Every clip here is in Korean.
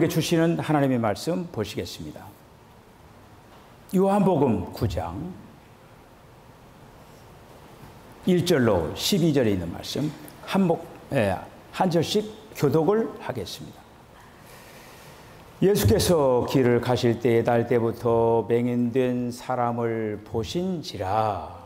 우리에게 주시는 하나님의 말씀 보시겠습니다. 요한복음 9장 1절로 12절에 있는 말씀 한 절씩 교독을 하겠습니다. 예수께서 길을 가실 때에 달 때부터 맹인된 사람을 보신지라.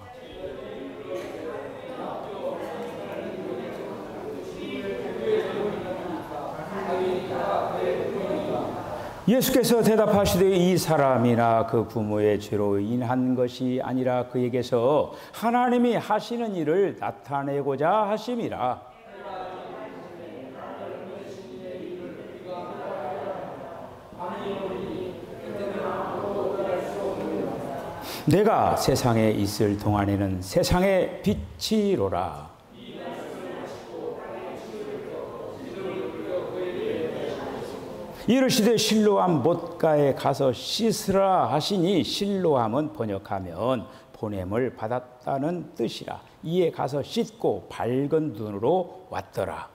예수께서 대답하시되 이 사람이나 그 부모의 죄로 인한 것이 아니라 그에게서 하나님이 하시는 일을 나타내고자 하심이라. 내가 세상에 있을 동안에는 세상의 빛이로라. 이르시되 실로암 못가에 가서 씻으라 하시니, 실로암은 번역하면 보냄을 받았다는 뜻이라. 이에 가서 씻고 밝은 눈으로 왔더라.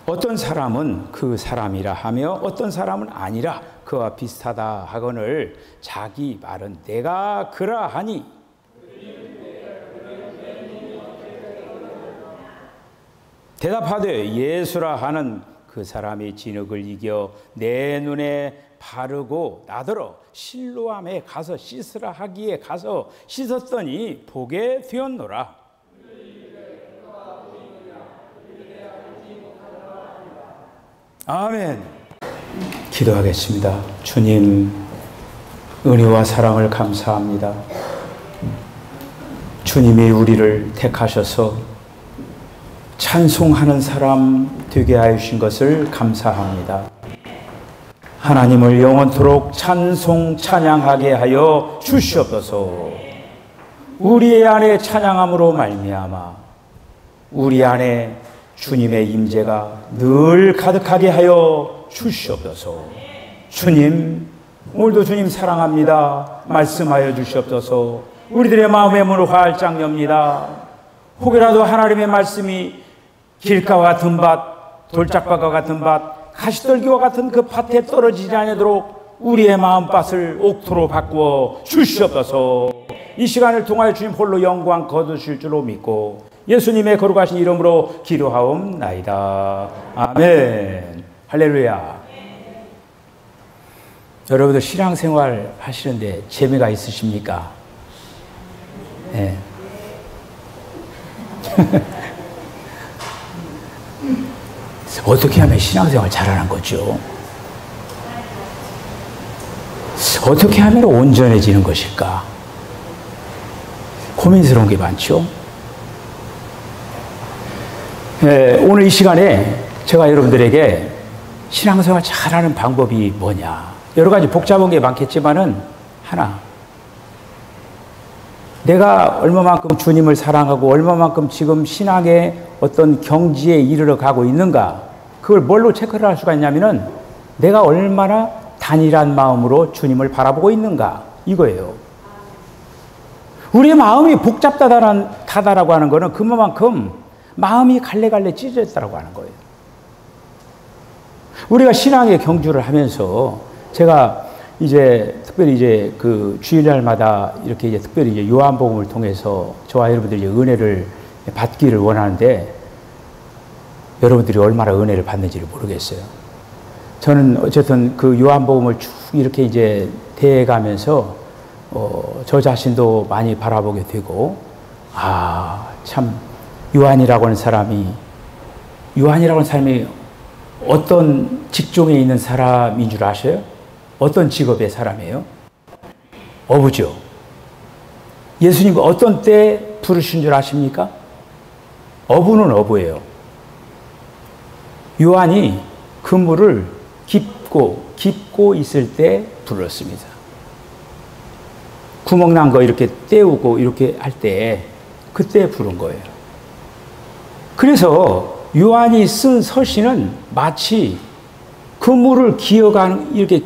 어떤 사람은 그 사람이라 하며 어떤 사람은 아니라 그와 비슷하다 하거늘 자기 말은 내가 그러하니, 대답하되 예수라 하는 그 사람이 진흙을 이겨 내 눈에 바르고 나더러 실로암에 가서 씻으라 하기에 가서 씻었더니 보게 되었노라. 아멘. 기도하겠습니다. 주님, 은혜와 사랑을 감사합니다. 주님이 우리를 택하셔서 찬송하는 사람 되게 하신 것을 감사합니다. 하나님을 영원토록 찬송 찬양하게 하여 주시옵소서. 우리 안에 찬양함으로 말미암아 우리 안에 주님의 임재가 늘 가득하게 하여 주시옵소서. 주님, 오늘도 주님 사랑합니다. 말씀하여 주시옵소서. 우리들의 마음의 문을 활짝 엽니다. 혹여라도 하나님의 말씀이 길가와 같은 밭, 돌짝밭과 같은 밭, 가시떨기와 같은 그 밭에 떨어지지 않도록 우리의 마음밭을 옥토로 바꾸어 주시옵소서. 이 시간을 통하여 주님 홀로 영광 거두실 줄로 믿고 예수님의 거룩하신 이름으로 기도하옵나이다. 아멘. 할렐루야. 여러분들 신앙생활 하시는데 재미가 있으십니까? 네. 어떻게 하면 신앙생활 잘하는 거죠? 어떻게 하면 온전해지는 것일까? 고민스러운 게 많죠? 오늘 이 시간에 제가 여러분들에게 신앙생활 잘하는 방법이 뭐냐? 여러 가지 복잡한 게 많겠지만은 하나, 내가 얼마만큼 주님을 사랑하고 얼마만큼 지금 신앙의 어떤 경지에 이르러 가고 있는가, 그걸 뭘로 체크를 할 수가 있냐면은 내가 얼마나 단일한 마음으로 주님을 바라보고 있는가, 이거예요. 우리의 마음이 복잡하다라고 하는 거는 그만큼 마음이 갈래갈래 찢어졌다라고 하는 거예요. 우리가 신앙의 경주를 하면서 제가 특별히 그 주일날마다 이렇게 특별히 이제 요한복음을 통해서 저와 여러분들이 은혜를 받기를 원하는데, 여러분들이 얼마나 은혜를 받는지를 모르겠어요. 저는 어쨌든 그 요한복음을 쭉 이렇게 이제 대해가면서 저 자신도 많이 바라보게 되고, 참 요한이라고 하는 사람이 어떤 직종에 있는 사람인 줄 아셔요? 어떤 직업의 사람이에요? 어부죠. 예수님 어떤 때 부르신 줄 아십니까? 어부는 어부예요. 요한이 그물을 깊고 있을 때 불렀습니다. 구멍 난 거 이렇게 떼우고 이렇게 할 때, 그때 부른 거예요. 그래서 요한이 쓴 서신은 마치 그물을 기어가는, 이렇게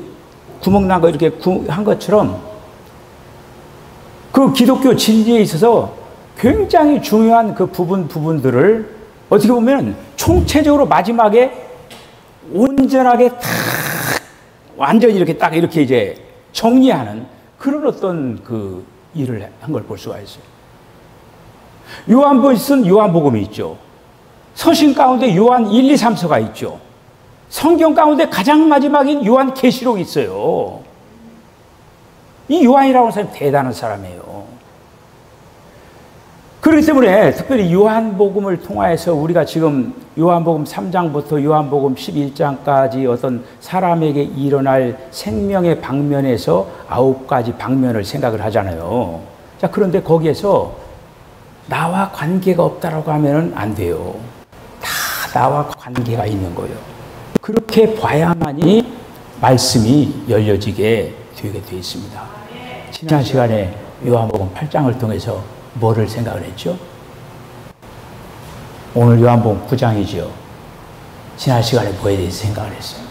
구멍 난 거 이렇게 한 것처럼 그 기독교 진리에 있어서 굉장히 중요한 그 부분들을 어떻게 보면 총체적으로 마지막에 온전하게 딱 완전히 이렇게 딱 이렇게 이제 정리하는 그런 어떤 그 일을 한 걸 볼 수가 있어요. 요한복음에 쓴 요한복음이 있죠. 서신 가운데 요한 1, 2, 3서가 있죠. 성경 가운데 가장 마지막인 요한계시록이 있어요. 이 요한이라는 사람이 대단한 사람이에요. 그렇기 때문에 특별히 요한복음을 통하여서 우리가 지금 요한복음 3장부터 요한복음 11장까지 어떤 사람에게 일어날 생명의 방면에서 9가지 방면을 생각을 하잖아요. 자, 그런데 거기에서 나와 관계가 없다라고 하면 안 돼요. 다 나와 관계가 있는 거예요. 그렇게 봐야만이 말씀이 열려지게 되게 되어 있습니다. 지난 시간에 요한복음 8장을 통해서 뭐를 생각을 했죠? 오늘 요한복음 9장이죠. 지난 시간에 뭐에 대해서 생각을 했어요?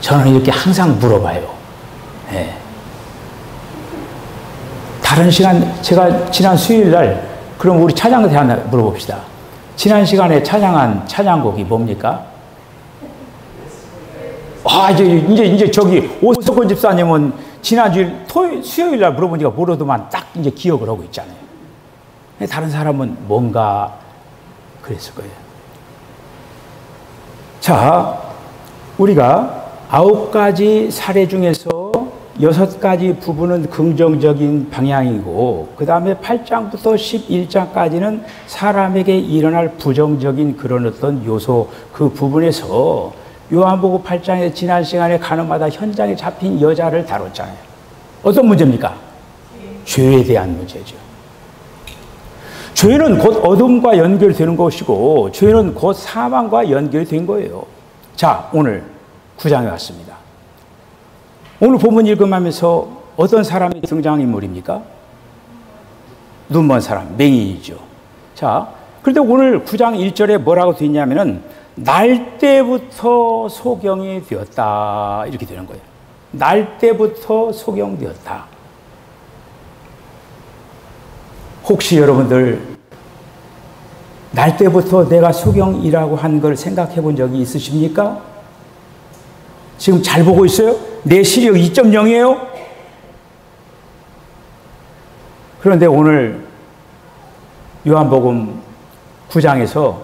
저는 이렇게 항상 물어봐요. 네. 다른 시간, 제가 지난 수요일 날, 그럼 우리 찬양한테 하나 물어봅시다. 지난 시간에 찬양한 찬양곡이 뭡니까? 아, 이제 저기 오석권 집사님은 지난주 수요일 날 물어보니까 모르더만 딱 이제 기억을 하고 있잖아요. 다른 사람은 뭔가 그랬을 거예요. 자, 우리가 9가지 사례 중에서 6가지 부분은 긍정적인 방향이고, 그 다음에 8장부터 11장까지는 사람에게 일어날 부정적인 그런 어떤 요소, 그 부분에서 요한복음 8장에 지난 시간에 가는마다 현장에 잡힌 여자를 다뤘잖아요. 어떤 문제입니까? 죄에 대한 문제죠. 죄는 곧 어둠과 연결되는 것이고, 죄는 곧 사망과 연결된 거예요. 자, 오늘 9장에 왔습니다. 오늘 본문 읽음하면서 어떤 사람이 등장인물입니까? 눈먼 사람, 맹인이죠. 자, 그런데 오늘 9장 1절에 뭐라고 되어 있냐면은 날 때부터 소경이 되었다, 이렇게 되는 거예요. 날 때부터 소경되었다. 혹시 여러분들 날 때부터 내가 소경이라고 한 걸 생각해 본 적이 있으십니까? 지금 잘 보고 있어요? 내 시력 2.0이에요? 그런데 오늘 요한복음 9장에서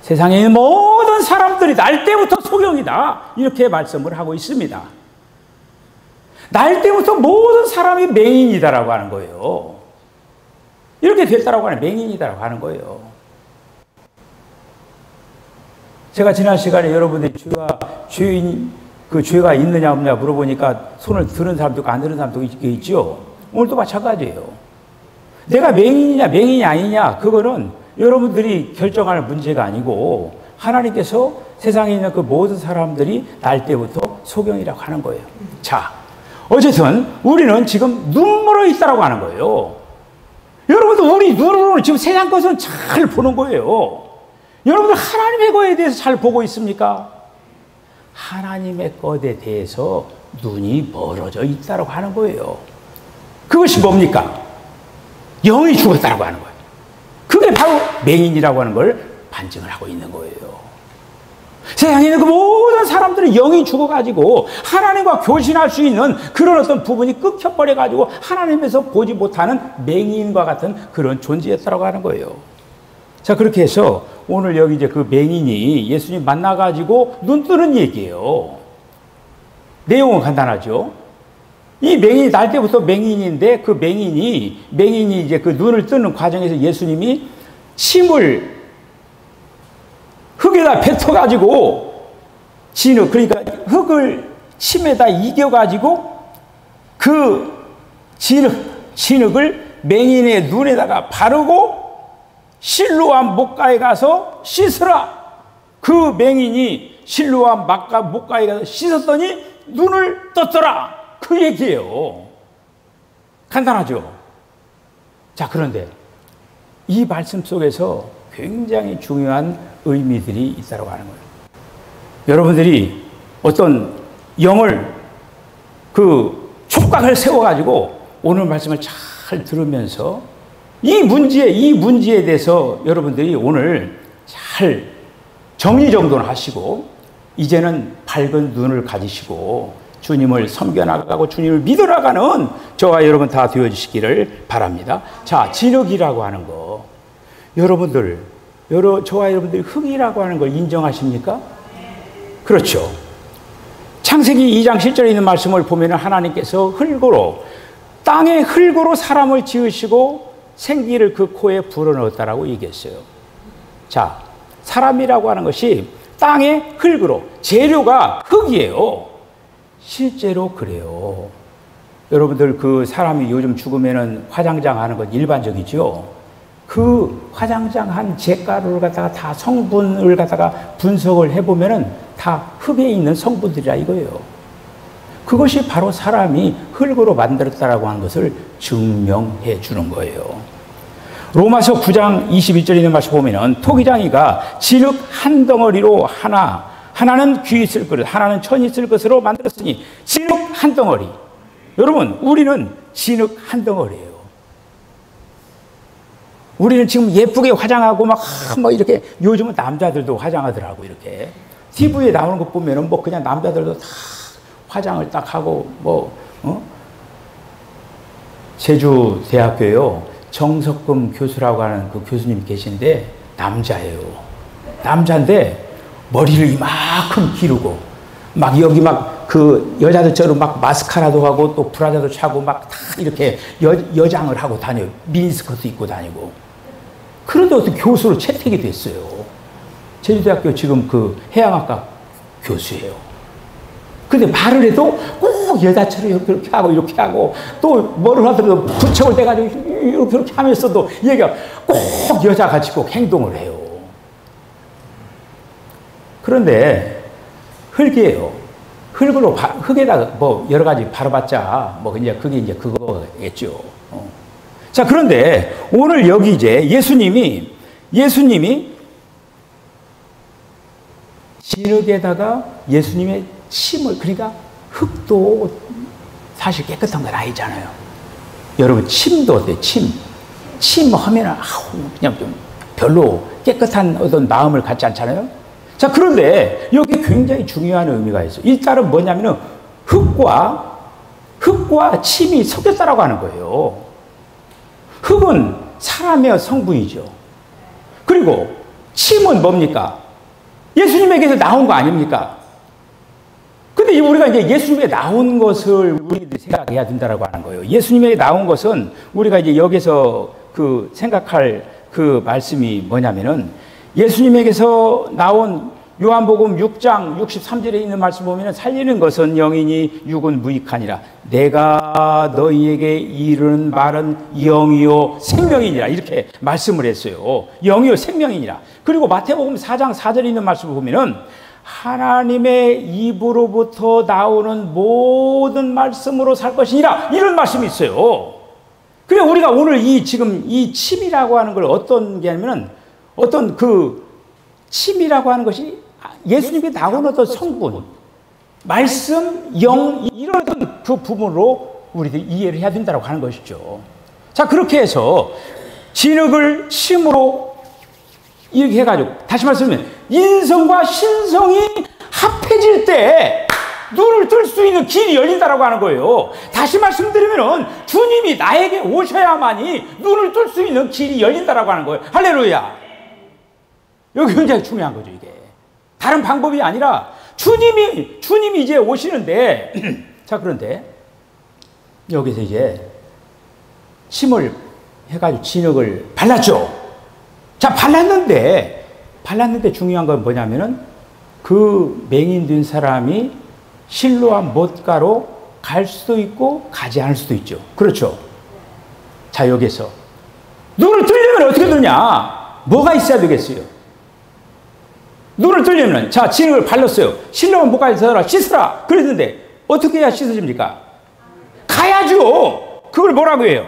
세상에 있는 모든 사람들이 날 때부터 소경이다, 이렇게 말씀을 하고 있습니다. 날 때부터 모든 사람이 맹인이다라고 하는 거예요. 이렇게 됐다라고 하는, 맹인이다라고 하는 거예요. 제가 지난 시간에 여러분들이 죄가 있느냐 없느냐 물어보니까 손을 드는 사람도 있고 안 드는 사람도 있죠. 오늘도 마찬가지예요. 내가 맹인이냐 맹인이 아니냐, 그거는 여러분들이 결정할 문제가 아니고 하나님께서 세상에 있는 그 모든 사람들이 날 때부터 소경이라고 하는 거예요. 자, 어쨌든 우리는 지금 눈물어 있다라고 하는 거예요. 여러분들 우리 눈으로 지금 세상 것은 잘 보는 거예요. 여러분들 하나님의 것에 대해서 잘 보고 있습니까? 하나님의 것에 대해서 눈이 멀어져 있다라고 하는 거예요. 그것이 뭡니까? 영이 죽었다라고 하는 거예요. 그게 바로 맹인이라고 하는 걸 반증을 하고 있는 거예요. 세상에 있는 그 모든 사람들은 영이 죽어가지고 하나님과 교신할 수 있는 그런 어떤 부분이 끊겨버려가지고 하나님에서 보지 못하는 맹인과 같은 그런 존재였다라고 하는 거예요. 자, 그렇게 해서 오늘 여기 이제 그 맹인이 예수님 만나가지고 눈 뜨는 얘기예요. 내용은 간단하죠. 이 맹인이 날 때부터 맹인인데, 그 맹인이 이제 그 눈을 뜨는 과정에서 예수님이 침을 흙에다 뱉어가지고 그러니까 흙을 침에다 이겨가지고 그 진흙을 맹인의 눈에다가 바르고 실로암 목가에 가서 씻으라. 그 맹인이 실로암 목가에 가서 씻었더니 눈을 떴더라. 그 얘기예요. 간단하죠? 자, 그런데 이 말씀 속에서 굉장히 중요한 의미들이 있다고 하는 거예요. 여러분들이 어떤 영을 촉각을 세워가지고 오늘 말씀을 잘 들으면서 이 문제에 대해서 여러분들이 오늘 잘 정리정돈을 하시고 이제는 밝은 눈을 가지시고 주님을 섬겨나가고 주님을 믿어나가는 저와 여러분 다 되어주시기를 바랍니다. 자, 진흙이라고 하는 거 여러분들 저와 여러분들이 흙이라고 하는 걸 인정하십니까? 그렇죠. 창세기 2장 7절에 있는 말씀을 보면 하나님께서 흙으로 땅의 흙으로 사람을 지으시고 생기를 그 코에 불어넣었다라고 얘기했어요. 자, 사람이라고 하는 것이 땅의 흙으로 재료가 흙이에요. 실제로 그래요. 여러분들 그 사람이 요즘 죽으면은 화장장 하는 건 일반적이죠. 그 화장장 한 잿가루를 갖다가 다 성분을 갖다가 분석을 해보면은 다 흙에 있는 성분들이라 이거예요. 그것이 바로 사람이 흙으로 만들었다라고 하는 것을 증명해 주는 거예요. 로마서 9장 21절에 있는 말씀 보면은 토기장이가 진흙 한 덩어리로 하나는 귀 있을 그릇, 하나는 천 있을 것으로 만들었으니 진흙 한 덩어리. 여러분, 우리는 진흙 한 덩어리예요. 우리는 지금 예쁘게 화장하고 막 이렇게 요즘은 남자들도 화장하더라고 이렇게 TV에 나오는 거 보면은 뭐 그냥 남자들도 다 화장을 딱 하고 제주대학교에요. 정석금 교수라고 하는 그 교수님이 계신데 남자예요. 남자인데 머리를 이만큼 기르고 막 여기 막 그 여자들처럼 막 마스카라도 하고 또 브라자도 차고 막 다 이렇게 여장을 하고 다녀요. 미니스커트 입고 다니고. 그런데 어떻게 교수로 채택이 됐어요. 제주대학교 지금 그 해양학과 교수예요. 근데 말을 해도 꼭 여자처럼 이렇게 하고 또 뭐를 하더라도 부척을 대가지고 이렇게 하면서도 얘가 꼭 여자같이 꼭 행동을 해요. 그런데 흙이에요. 흙에다가 뭐 여러 가지 바르봤자 뭐 이제 그게 이제 그거겠죠. 자, 그런데 오늘 여기 이제 예수님이 진흙에다가 예수님의 침을, 그러니까 흙도 사실 깨끗한 건 아니잖아요. 여러분, 침도 어때요? 침 하면은 그냥 좀 별로 깨끗한 어떤 마음을 갖지 않잖아요. 자, 그런데 여기 굉장히 중요한 의미가 있어요. 일단은 뭐냐면은 흙과 침이 섞였다라고 하는 거예요. 흙은 사람의 성분이죠. 그리고 침은 뭡니까? 예수님에게서 나온 거 아닙니까? 근데 우리가 이제 예수님에 나온 것을 우리들이 생각해야 된다라고 하는 거예요. 예수님에게 나온 것은 우리가 이제 여기서 그 생각할 그 말씀이 뭐냐면은 예수님에게서 나온 요한복음 6장 63절에 있는 말씀 보면 살리는 것은 영이니 육은 무익하니라. 내가 너희에게 이르는 말은 영이요 생명이니라. 이렇게 말씀을 했어요. 영이요 생명이니라. 그리고 마태복음 4장 4절에 있는 말씀을 보면은 하나님의 입으로부터 나오는 모든 말씀으로 살 것이니라. 이런 말씀이 있어요. 그래 우리가 오늘 지금 이 침이라고 하는 걸 어떤 게 아니면은 어떤 그 침이라고 하는 것이 예수님께 나온 어떤 성분, 말씀, 영, 이런 그 부분으로 우리들이 이해를 해야 된다고 하는 것이죠. 자, 그렇게 해서 진흙을 침으로 이렇게 해가지고, 다시 말씀드리면, 인성과 신성이 합해질 때 눈을 뜰 수 있는 길이 열린다라고 하는 거예요. 다시 말씀드리면, 주님이 나에게 오셔야만이 눈을 뜰 수 있는 길이 열린다라고 하는 거예요. 할렐루야. 여기 굉장히 중요한 거죠, 이게. 다른 방법이 아니라 주님이 이제 오시는데 자, 그런데 여기서 이제 침을 해가지고 진흙을 발랐죠. 자, 발랐는데 중요한 건 뭐냐면은 그 맹인된 사람이 실로암 못가로 갈 수도 있고 가지 않을 수도 있죠. 그렇죠. 자, 여기서 눈을 뜨려면 어떻게 뜨냐? 뭐가 있어야 되겠어요? 눈을 뜨려면, 자, 진흙을 발랐어요. 실로암 못가에서 씻으라. 그랬는데 어떻게 해야 씻어집니까? 가야죠. 그걸 뭐라고 해요?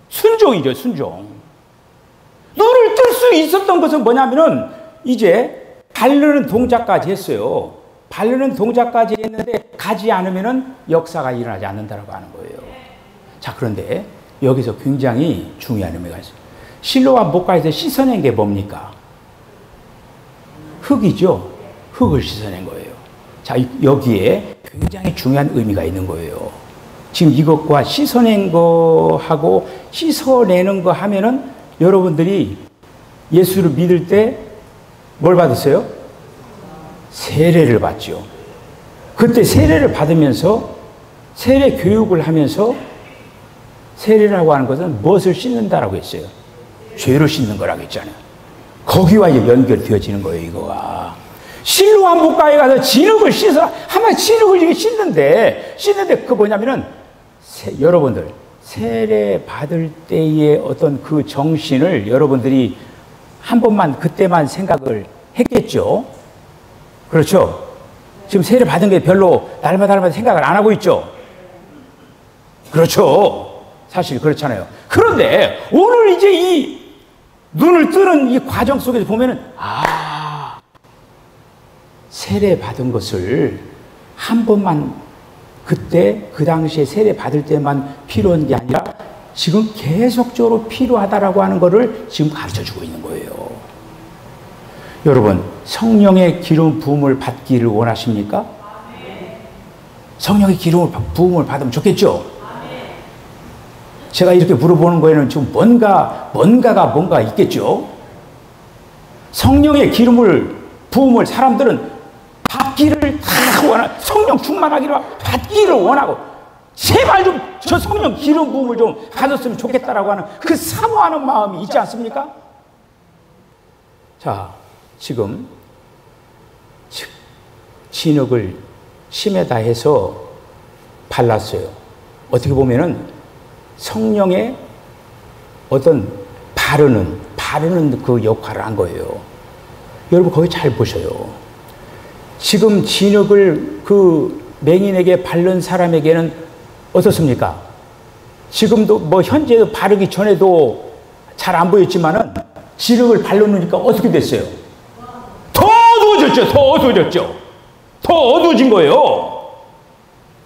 순종이죠, 순종. 눈을 뜰 수 있었던 것은 뭐냐면은 이제 바르는 동작까지 했어요. 바르는 동작까지 했는데 가지 않으면은 역사가 일어나지 않는다라고 하는 거예요. 자, 그런데 여기서 굉장히 중요한 의미가 있어요. 실로암 목가에서 씻어낸 게 뭡니까? 흙이죠. 흙을 씻어낸 거예요. 자, 여기에 굉장히 중요한 의미가 있는 거예요. 지금 이것과 씻어낸 거하고 씻어내는 거 하면은 여러분들이 예수를 믿을 때 뭘 받았어요? 세례를 받죠. 그때 세례를 받으면서 세례 교육을 하면서 세례라고 하는 것은 무엇을 씻는다라고 했어요? 죄를 씻는 거라고 했잖아요. 거기와 이제 연결되어지는 거예요, 이거가. 실로암 목가에 가서 진흙을 씻어, 하면 진흙을 이렇게 씻는데 그거 뭐냐면은, 여러분들, 세례 받을 때의 어떤 그 정신을 여러분들이 한 번만, 그때만 생각을 했겠죠? 그렇죠? 지금 세례 받은 게 별로 날마다 생각을 안 하고 있죠? 그렇죠? 사실 그렇잖아요. 그런데 오늘 이제 이 눈을 뜨는 이 과정 속에서 보면은, 세례 받은 것을 한 번만 그때 그 당시에 세례 받을 때만 필요한 게 아니라 지금 계속적으로 필요하다라고 하는 것을 지금 가르쳐 주고 있는 거예요. 여러분, 성령의 기름 부음을 받기를 원하십니까? 성령의 기름 부음을 받으면 좋겠죠? 제가 이렇게 물어보는 거에는 지금 뭔가 있겠죠? 성령의 부음을 사람들은 받기를 다 원하고, 성령 충만하기를 받기를 원하고, 제발 좀 저 성령 기름 부음을 좀 받았으면 좋겠다라고 하는 그 사모하는 마음이 있지 않습니까? 자, 지금 진흙을 심에다 해서 발랐어요. 어떻게 보면은 성령의 어떤 바르는 그 역할을 한 거예요. 여러분 거기 잘 보셔요. 지금 진흙을 그 맹인에게 바른 사람에게는 어떻습니까? 지금도 뭐 현재 바르기 전에도 잘 안 보였지만은 진흙을 바르니까 어떻게 됐어요? 더 어두워졌죠. 더 어두워진 거예요.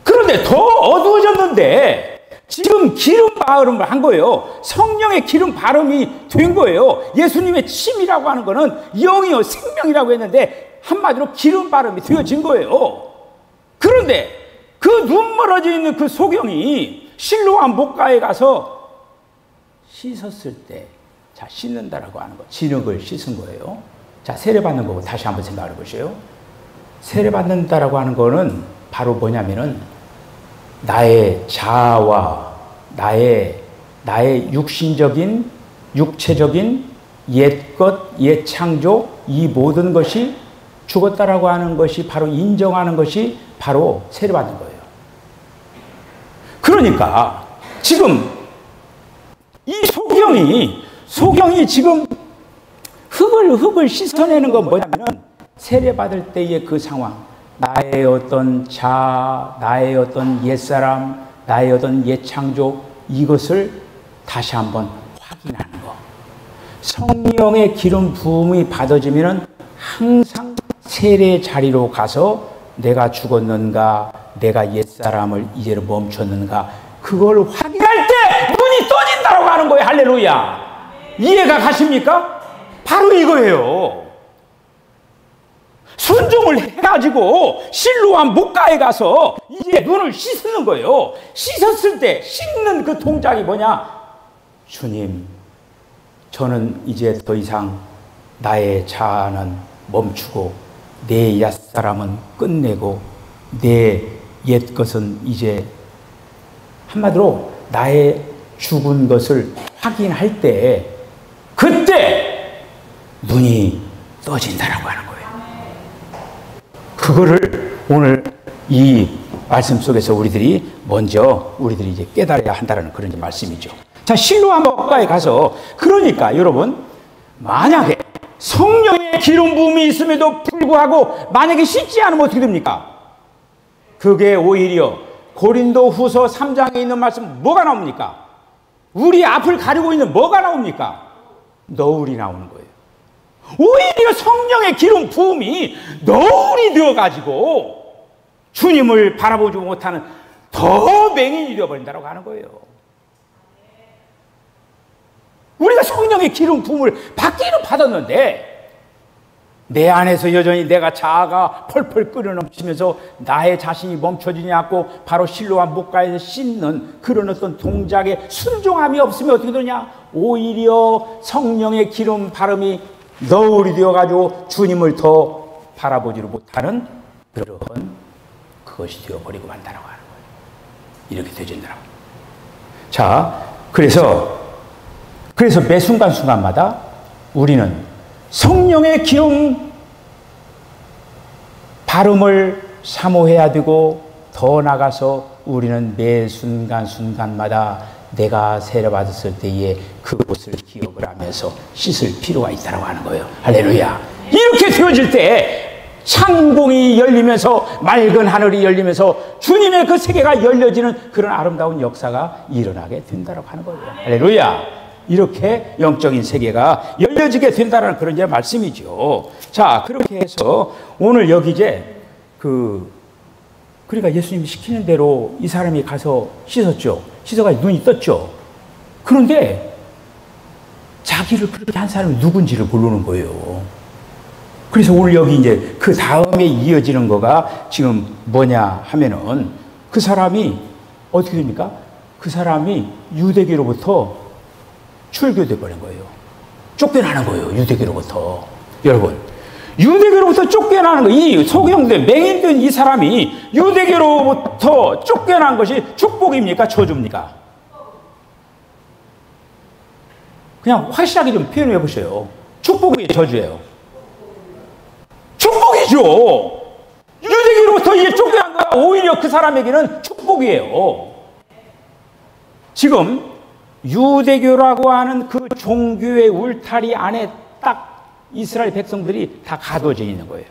그런데 더 어두워졌는데 지금 기름 발음을 한 거예요. 성령의 기름 발음이 된 거예요. 예수님의 침이라고 하는 거는 영이요 생명이라고 했는데 한마디로 기름 발음이 되어진 거예요. 그런데 그 눈 멀어져 있는 그 소경이 실로암 목가에 가서 씻었을 때, 자, 씻는다라고 하는 거, 진흙을 씻은 거예요. 자, 세례받는 거고 다시 한번 생각해 보세요. 세례받는다라고 하는 거는 바로 뭐냐면은 나의 자아와 나의 육신적인, 육체적인 옛것, 옛창조, 이 모든 것이 죽었다라고 하는 것이 바로 인정하는 것이 바로 세례받는 거예요. 그러니까 지금 이 소경이 지금 흙을 씻어내는 건 뭐냐면은 세례받을 때의 그 상황, 나의 어떤 자아, 나의 어떤 옛사람, 나의 어떤 옛창조, 이것을 다시 한번 확인하는 거. 성령의 기름 부음이 받아지면은 항상 세례 자리로 가서 내가 죽었는가, 내가 옛사람을 이제로 멈췄는가, 그걸 확인할 때 눈이 떠진다라고 하는 거예요. 할렐루야. 이해가 가십니까? 바로 이거예요. 순종을 해가지고 실로암 목가에 가서 이제 눈을 씻는 거예요. 씻었을 때 씻는 그 동작이 뭐냐? 주님, 저는 이제 더 이상 나의 자아는 멈추고 내 옛사람은 끝내고 내 옛것은 이제, 한마디로 나의 죽은 것을 확인할 때 그때 눈이 떠진다라고 하는 거예요. 그거를 오늘 이 말씀 속에서 우리들이 이제 깨달아야 한다는 그런 말씀이죠. 자, 실로암 목가에 가서, 그러니까 여러분, 만약에 성령의 기름 부음이 있음에도 불구하고 만약에 씻지 않으면 어떻게 됩니까? 그게 오히려 고린도 후서 3장에 있는 말씀 뭐가 나옵니까? 우리 앞을 가리고 있는 뭐가 나옵니까? 너울이 나오는 거예요. 오히려 성령의 기름 부음이 너울이 되어가지고 주님을 바라보지 못하는 더 맹인이 되어버린다고 하는 거예요. 우리가 성령의 기름 부음을 받기는 받았는데 내 안에서 여전히 내가 자아가 펄펄 끓어넘치면서 나의 자신이 멈춰지지 않고 바로 실로암 목가에서 씻는 그런 어떤 동작에 순종함이 없으면 어떻게 되냐? 오히려 성령의 기름 바람이 너울이 되어가지고 주님을 더 바라보지를 못하는 그런 그것이 되어버리고 만다라고 하는 거예요. 이렇게 되진다라고. 자, 그래서 매 순간순간마다 우리는 성령의 기름 발음을 사모해야 되고, 더 나가서 우리는 매 순간순간마다 내가 세례받았을 때에 그곳을 기억을 하면서 씻을 필요가 있다고 하는 거예요. 할렐루야. 이렇게 되어질 때 창공이 열리면서 맑은 하늘이 열리면서 주님의 그 세계가 열려지는 그런 아름다운 역사가 일어나게 된다고 하는 거예요. 할렐루야. 이렇게 영적인 세계가 열려지게 된다는 그런 이제 말씀이죠. 자, 그렇게 해서 오늘 여기 이제 그러니까 예수님이 시키는 대로 이 사람이 가서 씻었죠. 씻어가지고 눈이 떴죠. 그런데 자기를 그렇게 한 사람이 누군지를 모르는 거예요. 그래서 오늘 여기 이제 그 다음에 이어지는 거가 지금 뭐냐 하면은 그 사람이 어떻게 됩니까? 그 사람이 유대교로부터 출교돼 버린 거예요. 쫓겨나는 거예요. 유대교로부터. 여러분, 유대교로부터 쫓겨나는 거, 이 소경된 맹인된 이 사람이 유대교로부터 쫓겨난 것이 축복입니까? 저주입니까? 그냥 확실하게 좀 표현해 보세요. 축복이에요, 저주예요? 축복이죠. 유대교로부터 이제 쫓겨난 거가 오히려 그 사람에게는 축복이에요. 지금 유대교라고 하는 그 종교의 울타리 안에 딱 이스라엘 백성들이 다 가두어져 있는 거예요.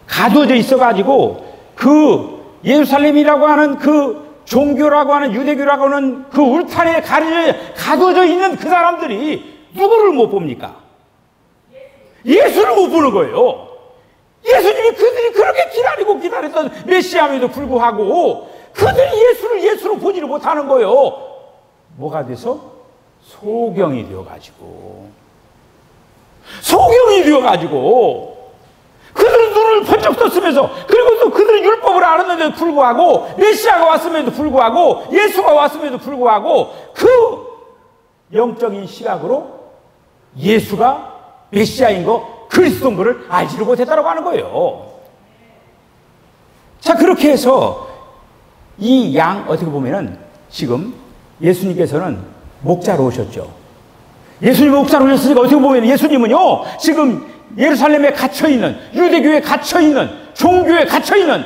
가두어져 있어가지고 그 예루살렘이라고 하는 그 종교라고 하는 유대교라고 하는 그 울타리에 가두어져 있는 그 사람들이 누구를 못 봅니까? 예수를 못 보는 거예요. 예수님이 그들이 그렇게 기다렸던 메시아임에도 불구하고 그들이 예수를 예수로 보지를 못하는 거예요. 뭐가 돼서? 소경이 되어가지고 그들은 눈을 번쩍 떴으면서, 그리고 또 그들은 율법을 알았는데도 불구하고, 메시아가 왔음에도 불구하고, 예수가 왔음에도 불구하고 그 영적인 시각으로 예수가 메시아인 거, 그리스도인 거를 알지를 못했다고 하는 거예요. 자, 그렇게 해서 이 어떻게 보면은 지금 예수님께서는 목자로 오셨죠. 예수님 목자로 오셨으니까 어떻게 보면 예수님은요, 지금 예루살렘에 gat혀있는, 유대교에 gat혀있는, 종교에 gat혀있는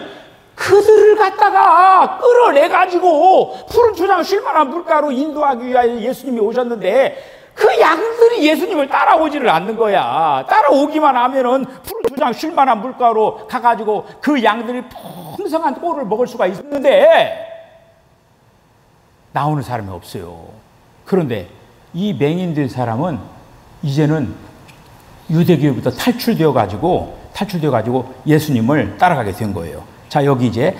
그들을 갖다가 끌어내가지고 푸른 초장 쉴만한 물가로 인도하기 위하여 예수님이 오셨는데, 그 양들이 예수님을 따라오지를 않는 거야. 따라오기만 하면은 푸른 초장 쉴만한 물가로 가가지고 그 양들이 풍성한 꼴을 먹을 수가 있는데 나오는 사람이 없어요. 그런데 이 맹인된 사람은 이제는 유대교부터 탈출되어 가지고 예수님을 따라가게 된 거예요. 자, 여기 이제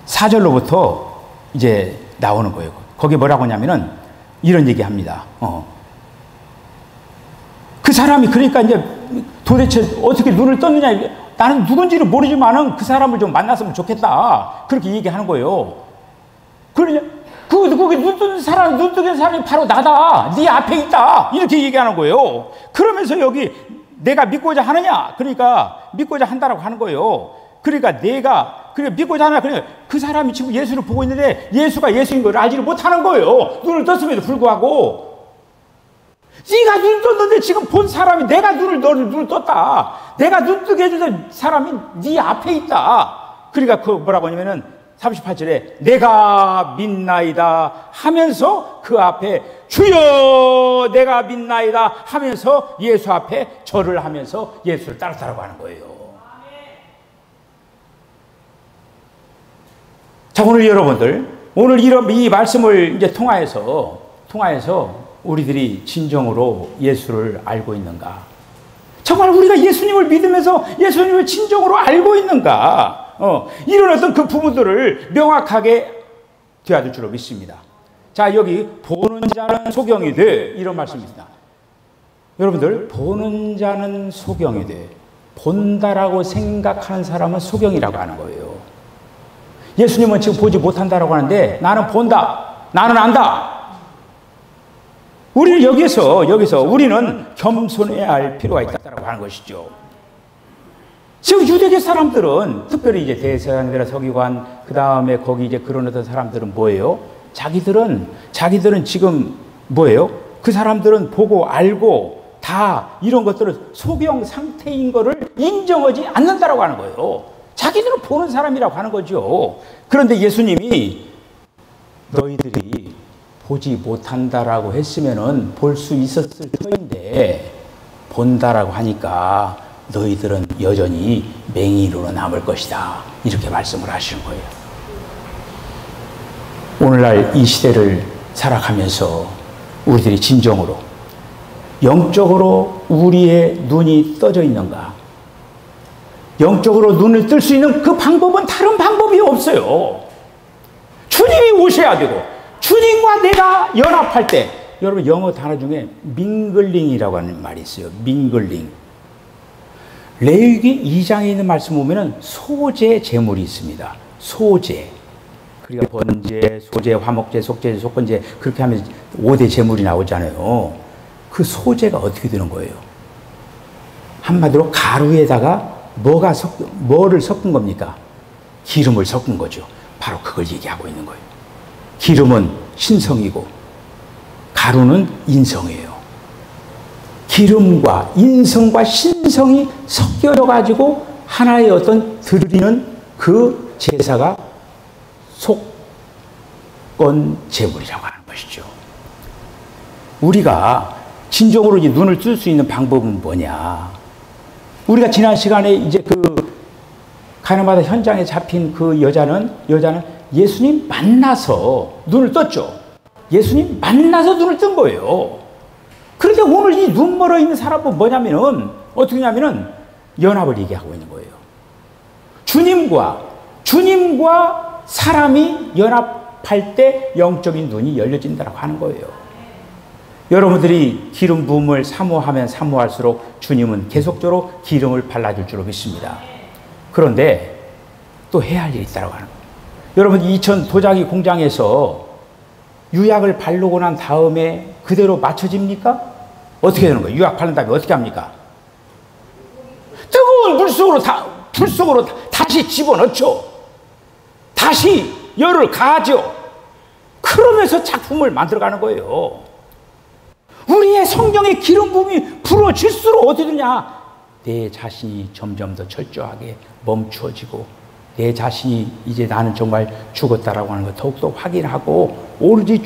34절로부터 이제 나오는 거예요. 거기 뭐라고 하냐면은 이런 얘기 합니다. 그 사람이 그러니까 이제 도대체 어떻게 눈을 떴느냐, 나는 누군지를 모르지만은 그 사람을 좀 만났으면 좋겠다, 그렇게 얘기하는 거예요. 그러냐, 거기 눈 뜬 사람이 바로 나다, 네 앞에 있다, 이렇게 얘기하는 거예요. 그러면서 여기 내가 믿고자 하느냐, 그러니까 믿고자 한다라고 하는 거예요. 그러니까 믿고자 하나, 그러니까 그 사람이 지금 예수를 보고 있는데 예수가 예수인 걸 알지를 못하는 거예요. 눈을 떴음에도 불구하고. 네가 눈을 떴는데 지금 본 사람이 너를 눈을 떴다, 내가 눈 뜨게 해주던 사람이 네 앞에 있다. 그러니까 그 뭐라고 하냐면은 38절에 내가 믿나이다 하면서 그 앞에 주여 내가 믿나이다 하면서 예수 앞에 절을 하면서 예수를 따랐다고 하는 거예요. 자, 오늘 여러분들, 오늘 이 말씀을 이제 통하여서 우리들이 진정으로 예수를 알고 있는가? 정말 우리가 예수님을 믿으면서 예수님을 진정으로 알고 있는가? 이런 어떤 그 부분들을 명확하게 되어줄 줄로 믿습니다. 자, 여기 보는 자는 소경이 돼, 이런 말씀입니다. 여러분들, 보는 자는 소경이 돼. 본다라고 생각하는 사람은 소경이라고 하는 거예요. 예수님은 지금 보지 못한다라고 하는데 나는 본다, 나는 안다. 우리는 여기서 우리는 겸손해야 할 필요가 있다고 하는 것이죠. 지금 유대계 사람들은, 특별히 이제 대제사장이나 서기관, 그 다음에 거기 이제 그런 어떤 사람들은 뭐예요? 자기들은 지금 뭐예요? 그 사람들은 보고 알고 다 이런 것들을 소경 상태인 거를 인정하지 않는다라고 하는 거예요. 자기들은 보는 사람이라고 하는 거죠. 그런데 예수님이 너희들이 보지 못한다라고 했으면은 볼 수 있었을 터인데 본다라고 하니까 너희들은 여전히 맹인으로 남을 것이다. 이렇게 말씀을 하시는 거예요. 오늘날 이 시대를 살아가면서 우리들이 진정으로 영적으로 우리의 눈이 떠져 있는가? 영적으로 눈을 뜰 수 있는 그 방법은 다른 방법이 없어요. 주님이 오셔야 되고 주님과 내가 연합할 때, 여러분 영어 단어 중에 밍글링이라고 하는 말이 있어요. 밍글링. 레위기 2장에 있는 말씀 보면은 소제 제물이 있습니다. 소제. 그리고 번제, 소제, 화목제, 속제, 속건제, 그렇게 하면 5대 제물이 나오잖아요. 그 소제가 어떻게 되는 거예요? 한마디로 가루에다가 뭐를 섞은 겁니까? 기름을 섞은 거죠. 바로 그걸 얘기하고 있는 거예요. 기름은 신성이고 가루는 인성이에요. 기름과 인성과 신성이 섞여져 가지고 하나의 어떤 드리는 그 제사가 속건 제물이라고 하는 것이죠. 우리가 진정으로 이제 눈을 뜰 수 있는 방법은 뭐냐? 우리가 지난 시간에 이제 그 가나마다 현장에 잡힌 그 여자는 예수님 만나서 눈을 떴죠. 예수님 만나서 눈을 뜬 거예요. 그런데 오늘 이 눈 멀어 있는 사람은 뭐냐면은, 어떻게 하냐면은 연합을 얘기하고 있는 거예요. 주님과 사람이 연합할 때 영적인 눈이 열려진다고 하는 거예요. 여러분들이 기름 부음을 사모하면 사모할수록 주님은 계속적으로 기름을 발라줄 줄로 믿습니다. 그런데 또 해야 할 일이 있다고 하는 거예요. 여러분, 이천 도자기 공장에서 유약을 바르고 난 다음에 그대로 맞춰집니까? 어떻게 되는 거예요? 유약 바른 다음에 어떻게 합니까? 뜨거운 불 속으로 다시 집어넣죠. 다시 열을 가하죠. 그러면서 작품을 만들어가는 거예요. 우리의 성령의 기름 부음이 불어질수록 어떻게 되냐? 내 자신이 점점 더 철저하게 멈추어지고, 내 자신이 이제 나는 정말 죽었다라고 하는 걸 더욱더 확인하고, 오로지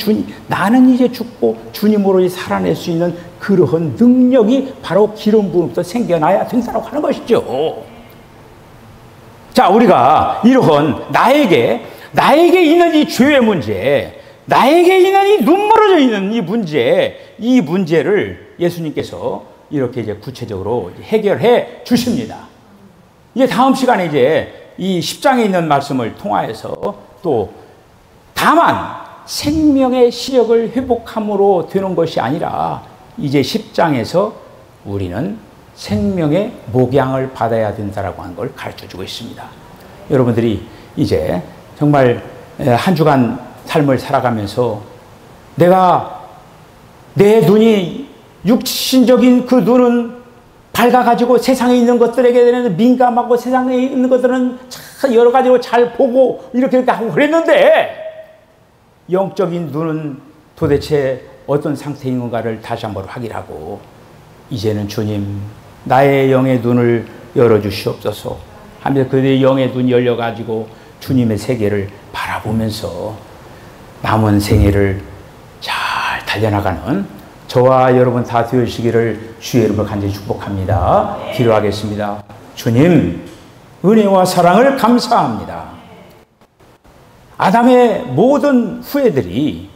나는 이제 죽고 주님으로 살아낼 수 있는 그러한 능력이 바로 기름 부음부터 생겨나야 된다고 하는 것이죠. 자, 우리가 이러한 나에게 있는 이 죄의 문제, 나에게 있는 이 눈멀어져 있는 이 문제를 예수님께서 이렇게 이제 구체적으로 해결해 주십니다. 이제 다음 시간에 이제 이 10장에 있는 말씀을 통하여서 또 다만 생명의 시력을 회복함으로 되는 것이 아니라 이제 10장에서 우리는 생명의 목양을 받아야 된다라고 하는 걸 가르쳐 주고 있습니다. 여러분들이 이제 정말 한 주간 삶을 살아가면서 내 눈이 육신적인 그 눈은 밝아가지고 세상에 있는 것들에게 대한 민감하고 세상에 있는 것들은 참 여러 가지로 잘 보고 이렇게 하고 그랬는데, 영적인 눈은 도대체 어떤 상태인 건가를 다시 한번 확인하고, 이제는 주님 나의 영의 눈을 열어주시옵소서 하면서 그의 영의 눈이 열려가지고 주님의 세계를 바라보면서 남은 생애를 잘 달려나가는 저와 여러분 다 되시기를 주의 이름으로 간절히 축복합니다. 기도하겠습니다. 주님, 은혜와 사랑을 감사합니다. 아담의 모든 후예들이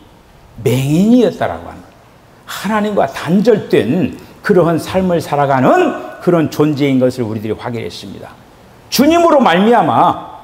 맹인이었다라고 하는, 하나님과 단절된 그러한 삶을 살아가는 그런 존재인 것을 우리들이 확인했습니다. 주님으로 말미암아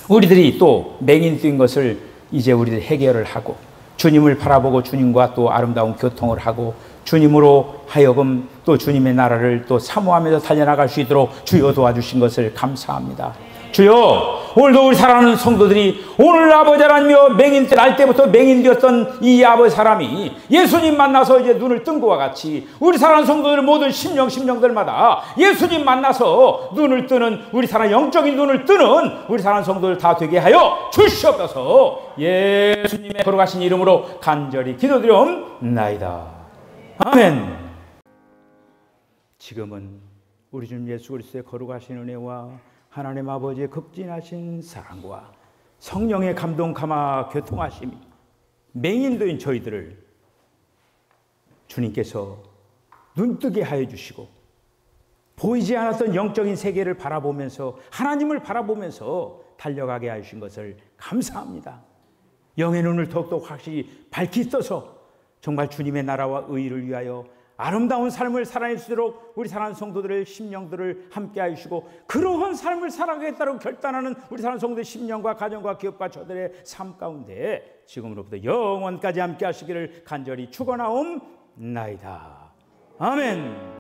우리들이 또 맹인된 것을 이제 우리들 해결을 하고 주님을 바라보고 주님과 또 아름다운 교통을 하고 주님으로 하여금 또 주님의 나라를 또 사모하면서 달려나갈 수 있도록 주여 도와주신 것을 감사합니다. 주여, 오늘도 우리 사랑하는 성도들이 오늘 아버지 하나님이여 맹인 날 때부터 맹인되었던 이 아버지 사람이 예수님 만나서 이제 눈을 뜬 것과 같이 우리 사랑하는 성도들 모든 심령들마다 예수님 만나서 눈을 뜨는 우리 사랑 영적인 눈을 뜨는 우리 사랑하는 성도들 다 되게 하여 주시옵소서. 예수님의 걸어가신 이름으로 간절히 기도드리옵나이다. 아멘. 지금은 우리 주님 예수 그리스도의 거룩하신 은혜와 하나님 아버지의 극진하신 사랑과 성령의 감동 감화 교통하심이 맹인도인 저희들을 주님께서 눈뜨게 하여 주시고 보이지 않았던 영적인 세계를 바라보면서 하나님을 바라보면서 달려가게 하신 것을 감사합니다. 영의 눈을 더욱더 확실히 밝히 떠서 정말 주님의 나라와 의를 위하여 아름다운 삶을 살아낼 수 있도록 우리 사랑하는 성도들의 심령들을 함께 하시고 그러한 삶을 살아가겠다고 결단하는 우리 사랑하는 성도들의 심령과 가정과 기업과 저들의 삶 가운데 지금으로부터 영원까지 함께 하시기를 간절히 축원하옵나이다. 아멘.